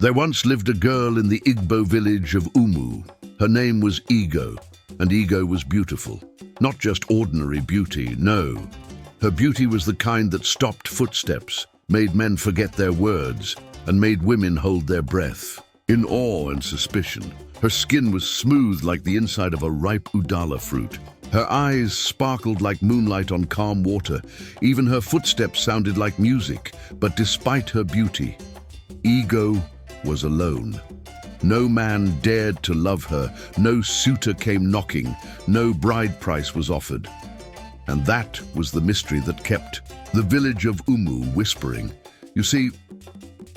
There once lived a girl in the Igbo village of Umu. Her name was Ego, and Ego was beautiful. Not just ordinary beauty, no. Her beauty was the kind that stopped footsteps, made men forget their words, and made women hold their breath. In awe and suspicion, her skin was smooth like the inside of a ripe udala fruit. Her eyes sparkled like moonlight on calm water. Even her footsteps sounded like music. But despite her beauty, Ego was alone. No man dared to love her. No suitor came knocking. No bride price was offered. And that was the mystery that kept the village of Umu whispering. You see,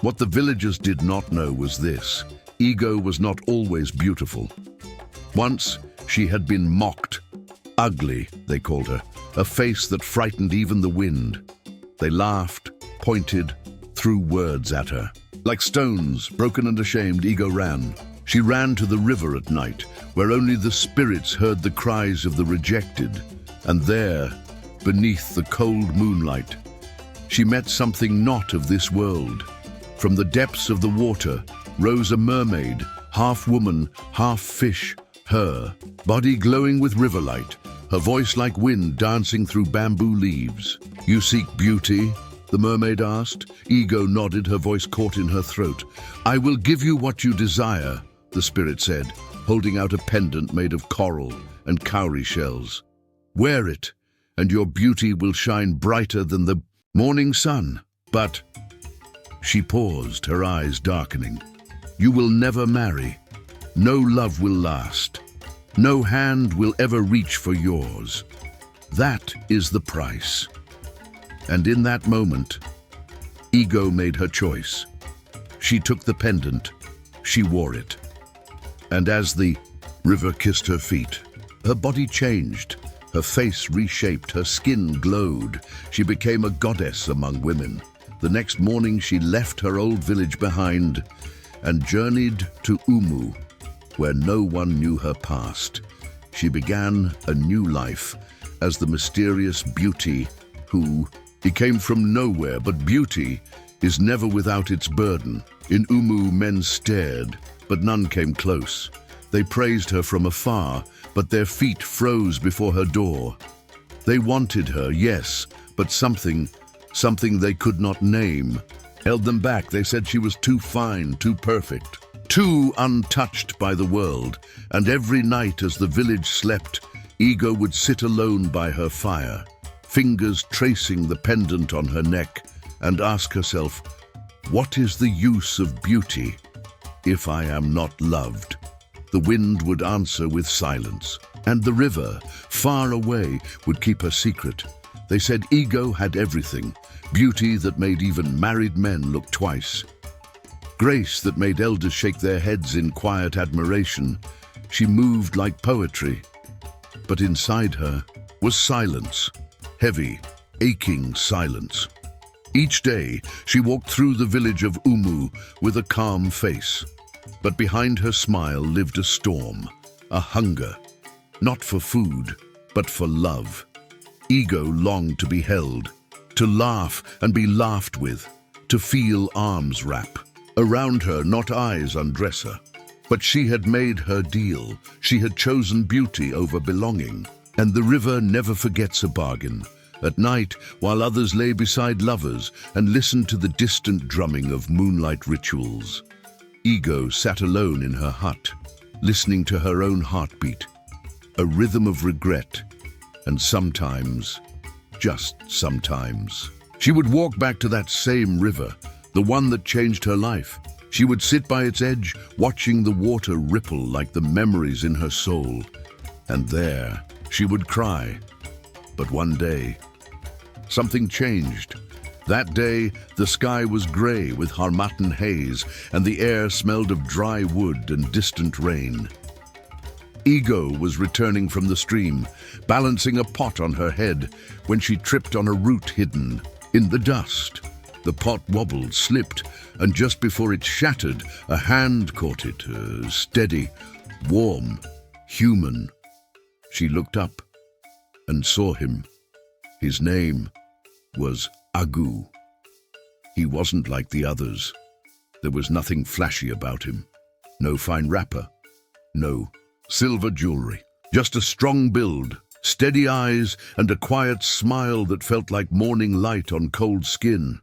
what the villagers did not know was this. Ego was not always beautiful. Once, she had been mocked. Ugly, they called her, a face that frightened even the wind. They laughed, pointed, threw words at her. Like stones, broken and ashamed, Ego ran. She ran to the river at night, where only the spirits heard the cries of the rejected. And there, beneath the cold moonlight, she met something not of this world. From the depths of the water rose a mermaid, half woman, half fish, her body glowing with river light, her voice like wind dancing through bamboo leaves. "You seek beauty?" the mermaid asked. Ego nodded, her voice caught in her throat. "I will give you what you desire," the spirit said, holding out a pendant made of coral and cowrie shells. "Wear it, and your beauty will shine brighter than the morning sun." But she paused, her eyes darkening. "You will never marry. No love will last. No hand will ever reach for yours. That is the price." And in that moment, Ego made her choice. She took the pendant. She wore it. And as the river kissed her feet, her body changed. Her face reshaped, her skin glowed. She became a goddess among women. The next morning, she left her old village behind and journeyed to Umu, where no one knew her past. She began a new life as the mysterious beauty who came from nowhere, but beauty is never without its burden. In Umu, men stared, but none came close. They praised her from afar, but their feet froze before her door. They wanted her, yes, but something they could not name held them back. They said she was too fine, too perfect, too untouched by the world. And every night as the village slept, Ego would sit alone by her fire, fingers tracing the pendant on her neck, and ask herself, "What is the use of beauty if I am not loved?" The wind would answer with silence, and the river, far away, would keep her secret. They said Ego had everything: beauty that made even married men look twice, grace that made elders shake their heads in quiet admiration. She moved like poetry, but inside her was silence, heavy, aching silence. Each day, she walked through the village of Umu with a calm face, but behind her smile lived a storm, a hunger, not for food, but for love. Ego longed to be held, to laugh and be laughed with, to feel arms wrap around her, not eyes undress her. But she had made her deal. She had chosen beauty over belonging. And the river never forgets a bargain. At night, while others lay beside lovers and listened to the distant drumming of moonlight rituals, Ego sat alone in her hut, listening to her own heartbeat, a rhythm of regret, and sometimes, just sometimes, she would walk back to that same river, the one that changed her life. She would sit by its edge, watching the water ripple like the memories in her soul. And there, she would cry. But one day, something changed. That day, the sky was gray with harmattan haze, and the air smelled of dry wood and distant rain. Ego was returning from the stream, balancing a pot on her head, when she tripped on a root hidden in the dust. The pot wobbled, slipped, and just before it shattered, a hand caught it, steady, warm, human. She looked up and saw him. His name was Agu. He wasn't like the others. There was nothing flashy about him. No fine wrapper. No silver jewelry. Just a strong build, steady eyes, and a quiet smile that felt like morning light on cold skin.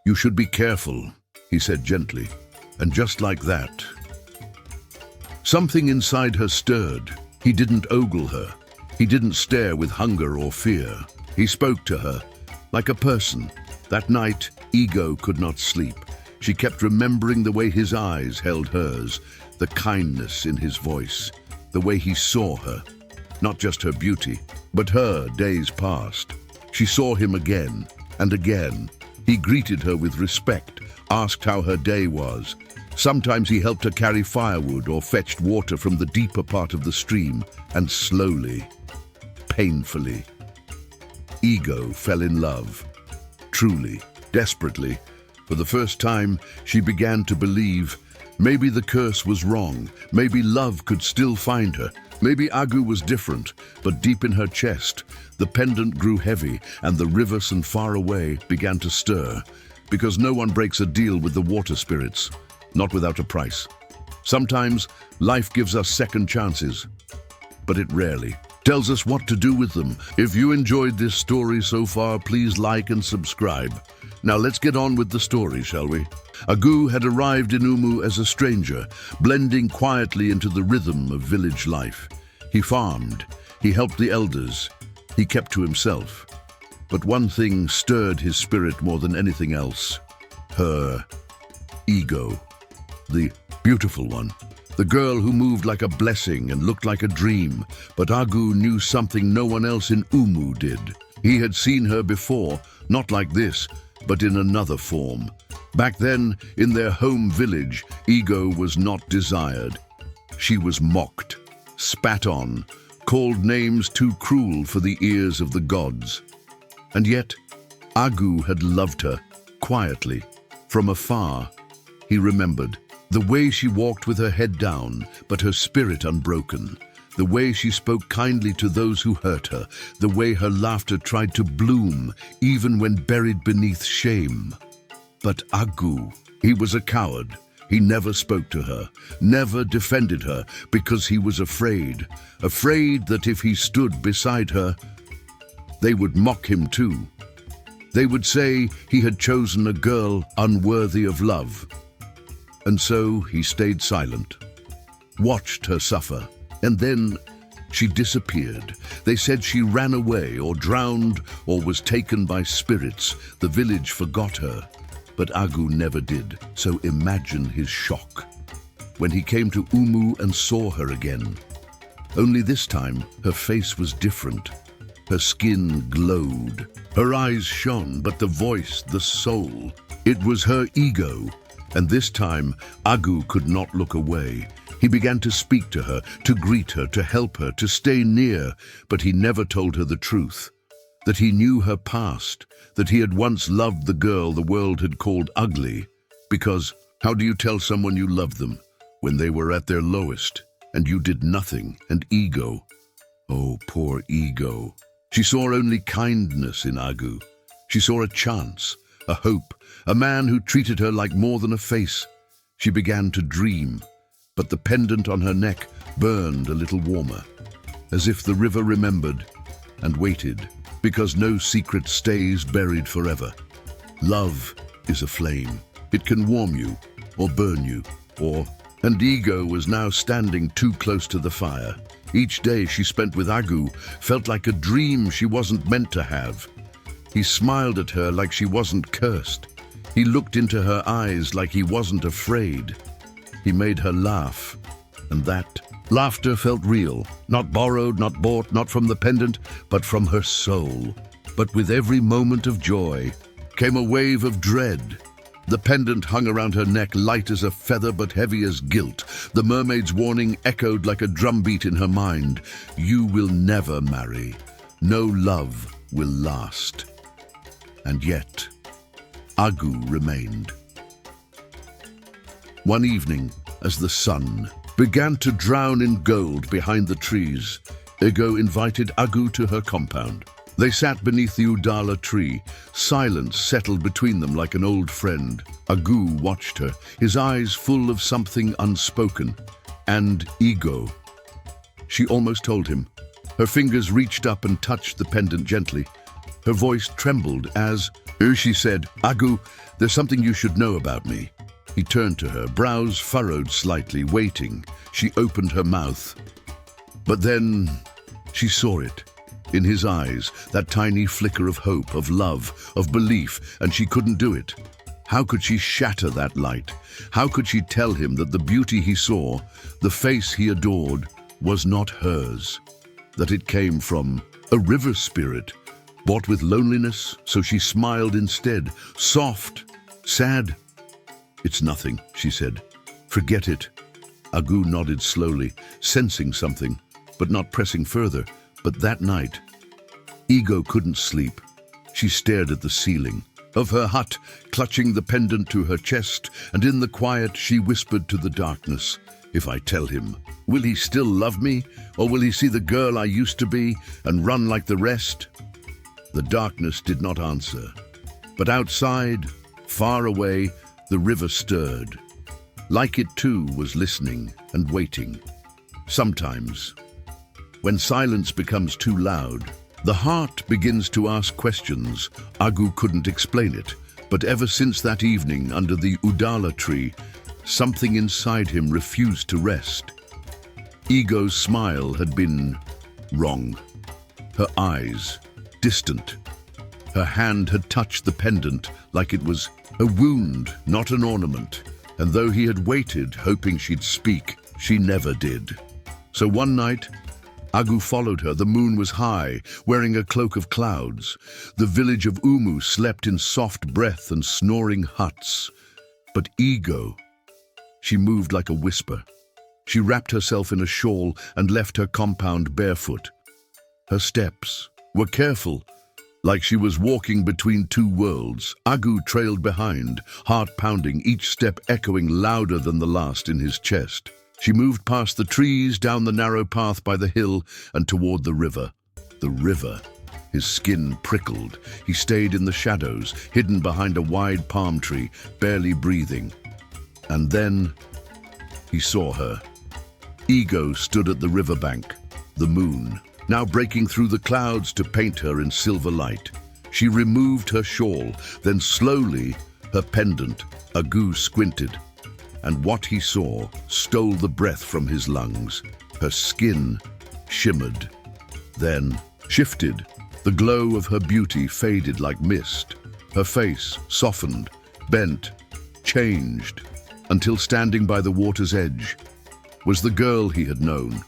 "You should be careful," he said gently. And just like that, something inside her stirred. He didn't ogle her. He didn't stare with hunger or fear. He spoke to her like a person. That night, Ego could not sleep. She kept remembering the way his eyes held hers, the kindness in his voice, the way he saw her. Not just her beauty, but her days past. She saw him again and again. He greeted her with respect, asked how her day was. Sometimes he helped her carry firewood or fetched water from the deeper part of the stream, and slowly, painfully, Ego fell in love. Truly, desperately. For the first time, she began to believe maybe the curse was wrong, maybe love could still find her, maybe Agu was different, but deep in her chest, the pendant grew heavy and the rivers and far away began to stir, because no one breaks a deal with the water spirits, not without a price. Sometimes life gives us second chances, but it rarely tells us what to do with them. If you enjoyed this story so far, please like and subscribe. Now let's get on with the story, shall we? Agu had arrived in Umu as a stranger, blending quietly into the rhythm of village life. He farmed, he helped the elders, he kept to himself. But one thing stirred his spirit more than anything else: her Ego, the beautiful one. The girl who moved like a blessing and looked like a dream. But Agu knew something no one else in Umu did. He had seen her before, not like this, but in another form. Back then, in their home village, Ego was not desired. She was mocked, spat on, called names too cruel for the ears of the gods. And yet, Agu had loved her, quietly. From afar, he remembered. The way she walked with her head down, but her spirit unbroken. The way she spoke kindly to those who hurt her. The way her laughter tried to bloom, even when buried beneath shame. But Agu, he was a coward. He never spoke to her, never defended her, because he was afraid. Afraid that if he stood beside her, they would mock him too. They would say he had chosen a girl unworthy of love. And so he stayed silent, watched her suffer, and then she disappeared. They said she ran away or drowned or was taken by spirits. The village forgot her, but Agu never did. So imagine his shock when he came to Umu and saw her again. Only this time, her face was different. Her skin glowed, her eyes shone, but the voice, the soul, it was her Ego. And this time, Agu could not look away. He began to speak to her, to greet her, to help her, to stay near, but he never told her the truth. That he knew her past, that he had once loved the girl the world had called ugly. Because how do you tell someone you love them when they were at their lowest and you did nothing? And Ego, oh, poor Ego. She saw only kindness in Agu. She saw a chance, a hope, a man who treated her like more than a face. She began to dream, but the pendant on her neck burned a little warmer, as if the river remembered and waited, because no secret stays buried forever. Love is a flame. It can warm you, or burn you, And Ego was now standing too close to the fire. Each day she spent with Agu felt like a dream she wasn't meant to have. He smiled at her like she wasn't cursed. He looked into her eyes like he wasn't afraid. He made her laugh, and that laughter felt real, not borrowed, not bought, not from the pendant, but from her soul. But with every moment of joy came a wave of dread. The pendant hung around her neck, light as a feather but heavy as guilt. The mermaid's warning echoed like a drumbeat in her mind. You will never marry. No love will last. And yet, Agu remained. One evening, as the sun began to drown in gold behind the trees, Ego invited Agu to her compound. They sat beneath the Udala tree. Silence settled between them like an old friend. Agu watched her, his eyes full of something unspoken. And Ego. She almost told him. Her fingers reached up and touched the pendant gently. Her voice trembled as, she said, "Agu, there's something you should know about me." He turned to her, brows furrowed slightly, waiting. She opened her mouth. But then she saw it. In his eyes, that tiny flicker of hope, of love, of belief, and she couldn't do it. How could she shatter that light? How could she tell him that the beauty he saw, the face he adored, was not hers? That it came from a river spirit, bought with loneliness, so she smiled instead, soft, sad. "It's nothing," she said. "Forget it." Agu nodded slowly, sensing something, but not pressing further. But that night, Ego couldn't sleep. She stared at the ceiling of her hut, clutching the pendant to her chest, and in the quiet she whispered to the darkness, "If I tell him, will he still love me, or will he see the girl I used to be and run like the rest?" The darkness did not answer, but outside, far away, the river stirred. Like it too was listening and waiting. Sometimes, when silence becomes too loud, the heart begins to ask questions. Agu couldn't explain it, but ever since that evening under the Udala tree, something inside him refused to rest. Ego's smile had been wrong. Her eyes, distant. Her hand had touched the pendant like it was a wound, not an ornament. And though he had waited, hoping she'd speak, she never did. So one night, Agu followed her. The moon was high, wearing a cloak of clouds. The village of Umu slept in soft breath and snoring huts. But Ego, she moved like a whisper. She wrapped herself in a shawl and left her compound barefoot. Her steps were careful, like she was walking between two worlds. Agu trailed behind, heart pounding, each step echoing louder than the last in his chest. She moved past the trees, down the narrow path by the hill, and toward the river. The river. His skin prickled. He stayed in the shadows, hidden behind a wide palm tree, barely breathing. And then he saw her. Ego stood at the riverbank, the moon, now breaking through the clouds to paint her in silver light. She removed her shawl, then slowly her pendant. Agu squinted, and what he saw stole the breath from his lungs. Her skin shimmered, then shifted. The glow of her beauty faded like mist. Her face softened, bent, changed, until standing by the water's edge was the girl he had known,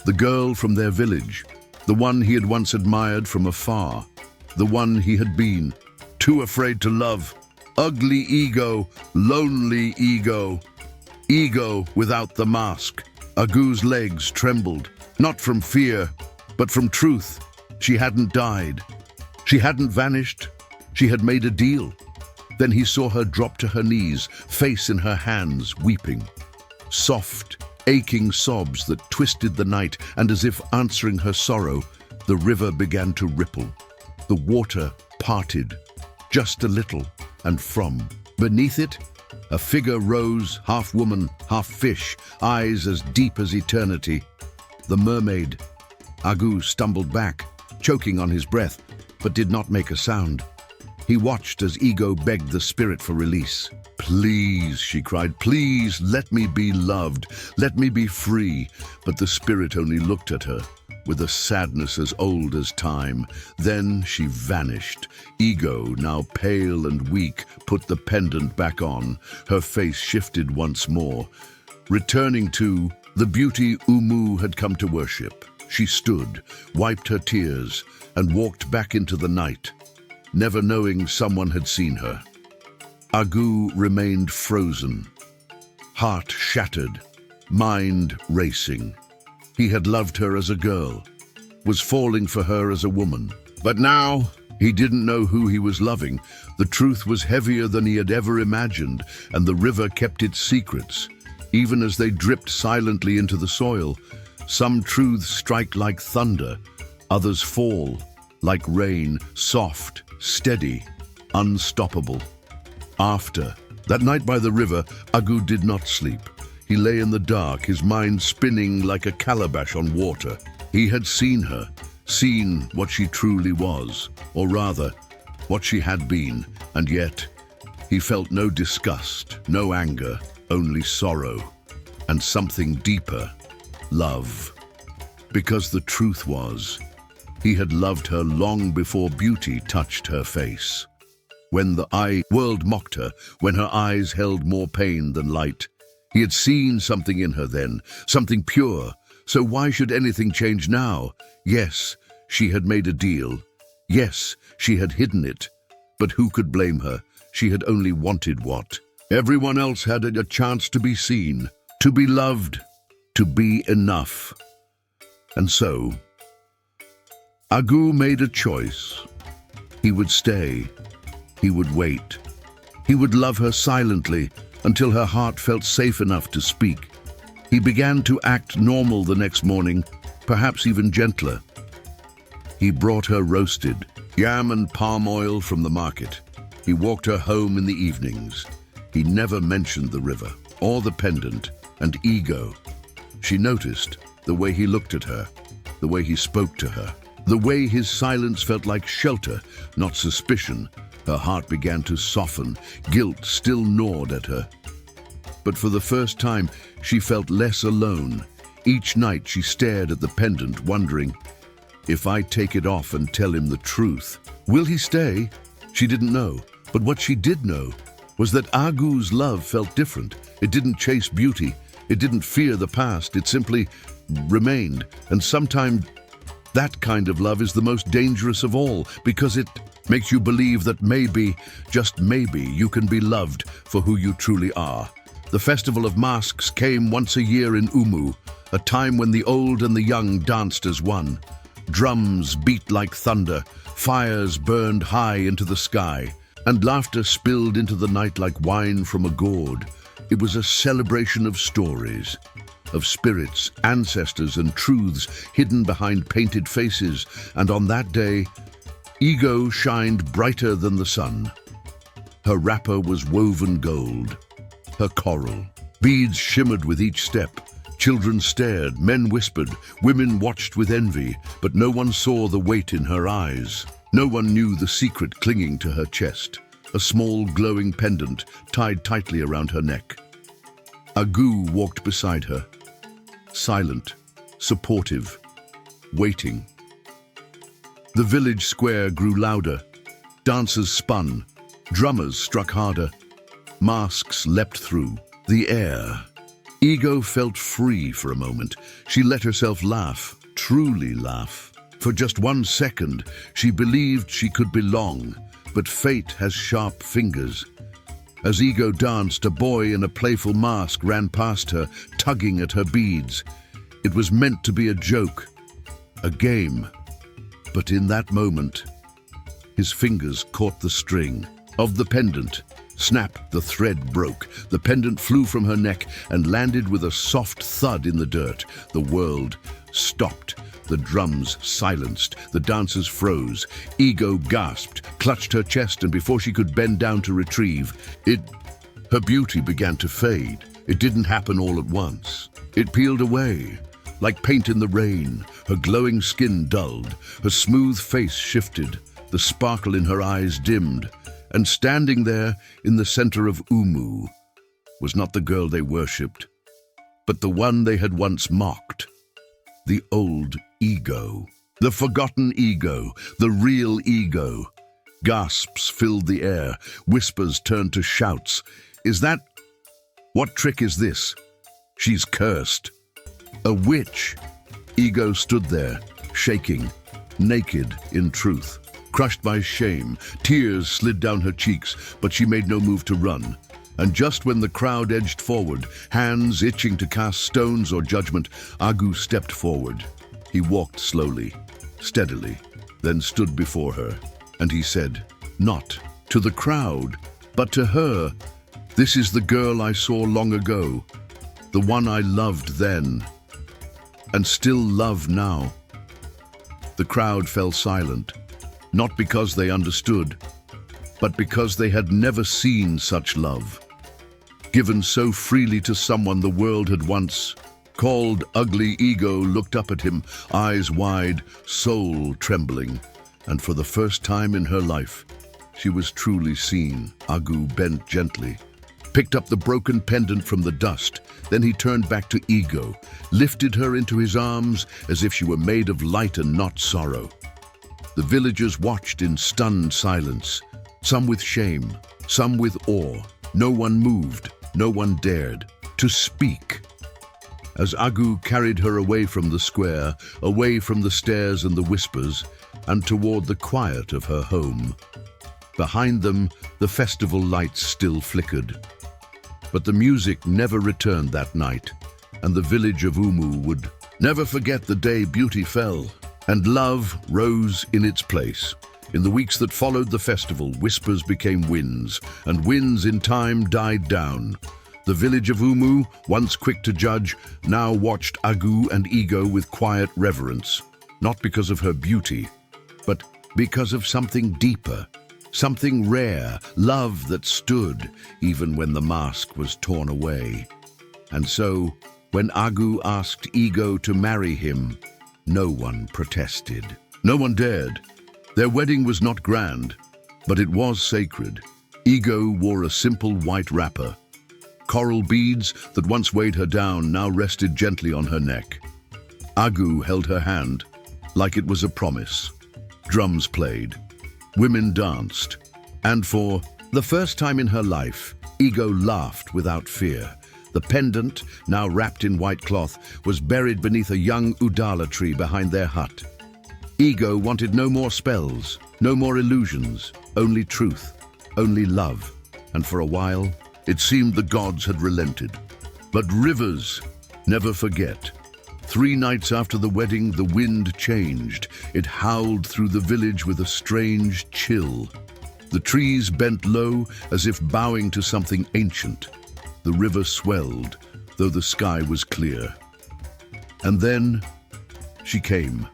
the girl from their village, the one he had once admired from afar, the one he had been too afraid to love. Ugly Ego, lonely Ego. Ego without the mask. Agu's legs trembled, not from fear, but from truth. She hadn't died. She hadn't vanished. She had made a deal. Then he saw her drop to her knees, face in her hands, weeping. Soft, aching sobs that twisted the night, and as if answering her sorrow, the river began to ripple. The water parted, just a little, and from beneath it, a figure rose, half woman, half fish, eyes as deep as eternity. The mermaid. Agu stumbled back, choking on his breath, but did not make a sound. He watched as Ego begged the spirit for release. "Please," she cried, "please let me be loved, let me be free." But the spirit only looked at her with a sadness as old as time. Then she vanished. Ego, now pale and weak, put the pendant back on. Her face shifted once more, returning to the beauty Umu had come to worship. She stood, wiped her tears, and walked back into the night, never knowing someone had seen her. Agu remained frozen, heart shattered, mind racing. He had loved her as a girl, was falling for her as a woman. But now, he didn't know who he was loving. The truth was heavier than he had ever imagined, and the river kept its secrets. Even as they dripped silently into the soil, some truths strike like thunder, others fall, like rain, soft, steady, unstoppable. After that night by the river, Agu did not sleep. He lay in the dark, his mind spinning like a calabash on water. He had seen her, seen what she truly was, or rather, what she had been, and yet he felt no disgust, no anger, only sorrow, and something deeper, love. Because the truth was, he had loved her long before beauty touched her face. When the world mocked her, when her eyes held more pain than light, he had seen something in her then, something pure. So why should anything change now? Yes, she had made a deal. Yes, she had hidden it. But who could blame her? She had only wanted what? Everyone else had a chance to be seen, to be loved, to be enough. And so, Agu made a choice. He would stay. He would wait. He would love her silently until her heart felt safe enough to speak. He began to act normal the next morning, perhaps even gentler. He brought her roasted yam and palm oil from the market. He walked her home in the evenings. He never mentioned the river, or the pendant, and ego. She noticed the way he looked at her, the way he spoke to her, the way his silence felt like shelter, not suspicion. Her heart began to soften. Guilt still gnawed at her. But for the first time, she felt less alone. Each night she stared at the pendant, wondering, if I take it off and tell him the truth, will he stay? She didn't know. But what she did know was that Agu's love felt different. It didn't chase beauty. It didn't fear the past. It simply remained. And sometimes that kind of love is the most dangerous of all, because it makes you believe that maybe, just maybe, you can be loved for who you truly are. The Festival of Masks came once a year in Umu, a time when the old and the young danced as one. Drums beat like thunder, fires burned high into the sky, and laughter spilled into the night like wine from a gourd. It was a celebration of stories, of spirits, ancestors, and truths hidden behind painted faces, and on that day, Ego shined brighter than the sun. Her wrapper was woven gold, her coral. Beads shimmered with each step. Children stared, men whispered, women watched with envy, but no one saw the weight in her eyes. No one knew the secret clinging to her chest, a small glowing pendant tied tightly around her neck. Agu walked beside her, silent, supportive, waiting. The village square grew louder. Dancers spun. Drummers struck harder. Masks leapt through the air. Ego felt free for a moment. She let herself laugh, truly laugh. For just 1 second, she believed she could belong, but fate has sharp fingers. As Ego danced, a boy in a playful mask ran past her, tugging at her beads. It was meant to be a joke, a game. But in that moment, his fingers caught the string of the pendant. Snap, the thread broke. The pendant flew from her neck and landed with a soft thud in the dirt. The world stopped. The drums silenced. The dancers froze. Ego gasped, clutched her chest, and before she could bend down to retrieve it, her beauty began to fade. It didn't happen all at once. It peeled away, like paint in the rain. Her glowing skin dulled. Her smooth face shifted. The sparkle in her eyes dimmed. And standing there in the center of Umu was not the girl they worshipped, but the one they had once mocked. The old ego. The forgotten ego. The real ego. Gasps filled the air. Whispers turned to shouts. Is that... What trick is this? She's cursed. A witch. Ego stood there, shaking, naked in truth. Crushed by shame, tears slid down her cheeks, but she made no move to run. And just when the crowd edged forward, hands itching to cast stones or judgment, Agu stepped forward. He walked slowly, steadily, then stood before her. And he said, not to the crowd, but to her, "This is the girl I saw long ago, the one I loved then, and still love now." The crowd fell silent. not because they understood, but because they had never seen such love. Given so freely to someone the world had once called ugly, Ego looked up at him, eyes wide, soul trembling, and for the first time in her life, she was truly seen. Agu bent gently, picked up the broken pendant from the dust. Then he turned back to Ego, lifted her into his arms as if she were made of light and not sorrow. The villagers watched in stunned silence, some with shame, some with awe. No one moved, no one dared to speak. As Agu carried her away from the square, away from the stairs and the whispers, and toward the quiet of her home. Behind them, the festival lights still flickered. But the music never returned that night, and the village of Umu would never forget the day beauty fell, and love rose in its place. In the weeks that followed the festival, whispers became winds, and winds in time died down. The village of Umu, once quick to judge, now watched Agu and Ego with quiet reverence, not because of her beauty, but because of something deeper, something rare, love that stood even when the mask was torn away. And so, when Agu asked Ego to marry him, no one protested. No one dared. Their wedding was not grand, but it was sacred. Ego wore a simple white wrapper. Coral beads that once weighed her down now rested gently on her neck. Agu held her hand like it was a promise. Drums played. Women danced. And for the first time in her life, Ego laughed without fear. The pendant, now wrapped in white cloth, was buried beneath a young udala tree behind their hut. Ego wanted no more spells, no more illusions, only truth, only love. And for a while, it seemed the gods had relented. But rivers never forget. 3 nights after the wedding, the wind changed. It howled through the village with a strange chill. The trees bent low as if bowing to something ancient. The river swelled, though the sky was clear. And then she came.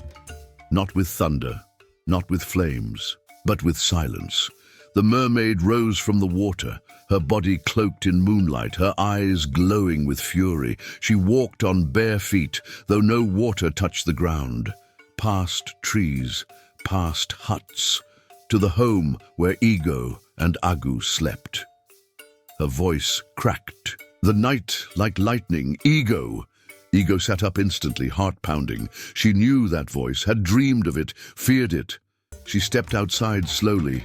Not with thunder, not with flames, but with silence. The mermaid rose from the water, her body cloaked in moonlight, her eyes glowing with fury. She walked on bare feet, though no water touched the ground. Past trees, past huts, to the home where Ego and Agu slept. Her voice cracked. The night like lightning. Ego! Ego sat up instantly, heart pounding. She knew that voice, had dreamed of it, feared it. She stepped outside slowly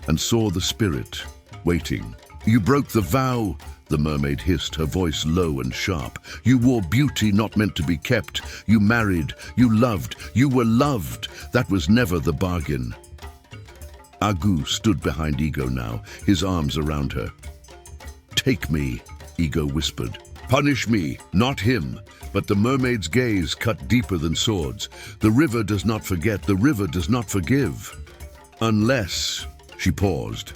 and saw the spirit waiting. You broke the vow, the mermaid hissed, her voice low and sharp. You wore beauty not meant to be kept. You married, you loved, you were loved. That was never the bargain. Agu stood behind Ego now, his arms around her. Take me, Ego whispered. Punish me, not him. But the mermaid's gaze cut deeper than swords. The river does not forget, the river does not forgive. Unless, she paused.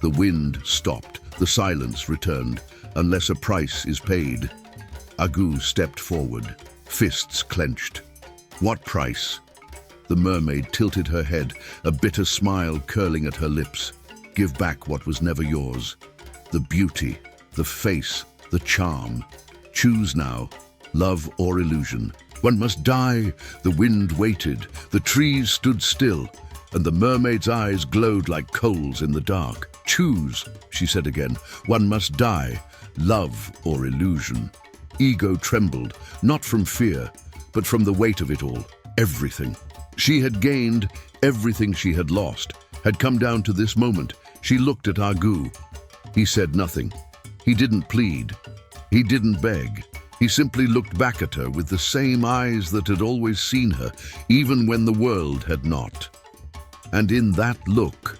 The wind stopped, the silence returned. Unless a price is paid. Agu stepped forward, fists clenched. What price? The mermaid tilted her head, a bitter smile curling at her lips. Give back what was never yours. The beauty, the face, the charm. Choose now, love or illusion. One must die. The wind waited, the trees stood still, and the mermaid's eyes glowed like coals in the dark. Choose, she said again. One must die, love or illusion. Ego trembled, not from fear, but from the weight of it all, everything. She had gained, everything she had lost, had come down to this moment. She looked at Agu. He said nothing. He didn't plead. He didn't beg. He simply looked back at her with the same eyes that had always seen her, even when the world had not. And in that look,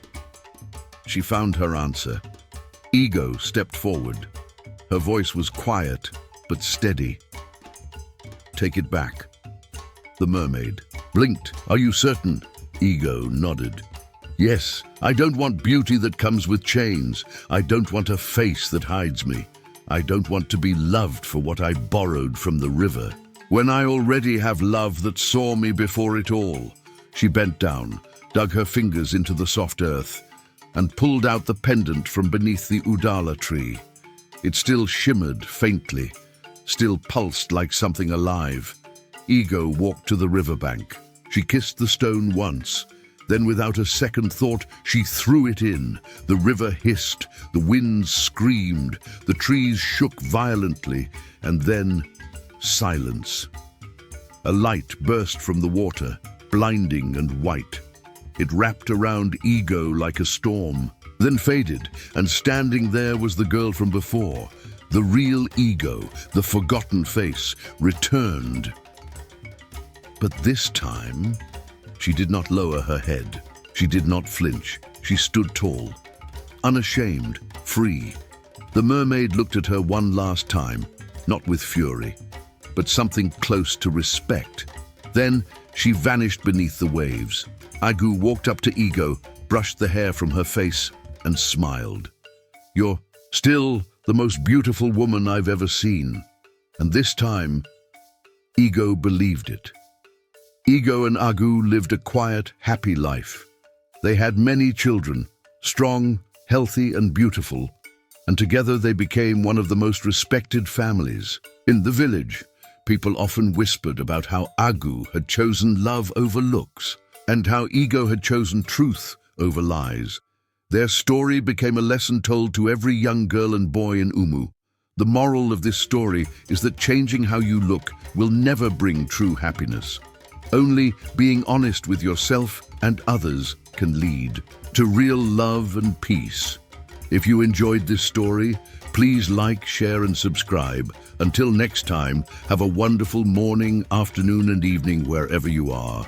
she found her answer. Ego stepped forward. Her voice was quiet, but steady. Take it back. The mermaid blinked. Are you certain? Ego nodded. Yes, I don't want beauty that comes with chains. I don't want a face that hides me. I don't want to be loved for what I borrowed from the river, when I already have love that saw me before it all. She bent down, dug her fingers into the soft earth, and pulled out the pendant from beneath the udala tree. It still shimmered faintly, still pulsed like something alive. Ego walked to the riverbank. She kissed the stone once. Then, without a second thought, she threw it in. The river hissed, the winds screamed, the trees shook violently, and then silence. A light burst from the water, blinding and white. It wrapped around Ego like a storm, then faded, and standing there was the girl from before. The real Ego, the forgotten face, returned. But this time, she did not lower her head. She did not flinch. She stood tall, unashamed, free. The mermaid looked at her one last time, not with fury, but something close to respect. Then she vanished beneath the waves. Agu walked up to Ego, brushed the hair from her face, and smiled. "You're still the most beautiful woman I've ever seen." And this time, Ego believed it. Ego and Agu lived a quiet, happy life. They had many children, strong, healthy, and beautiful, and together they became one of the most respected families. In the village, people often whispered about how Agu had chosen love over looks, and how Ego had chosen truth over lies. Their story became a lesson told to every young girl and boy in Umu. The moral of this story is that changing how you look will never bring true happiness. Only being honest with yourself and others can lead to real love and peace. If you enjoyed this story, please like, share, and subscribe. Until next time, have a wonderful morning, afternoon, and evening wherever you are.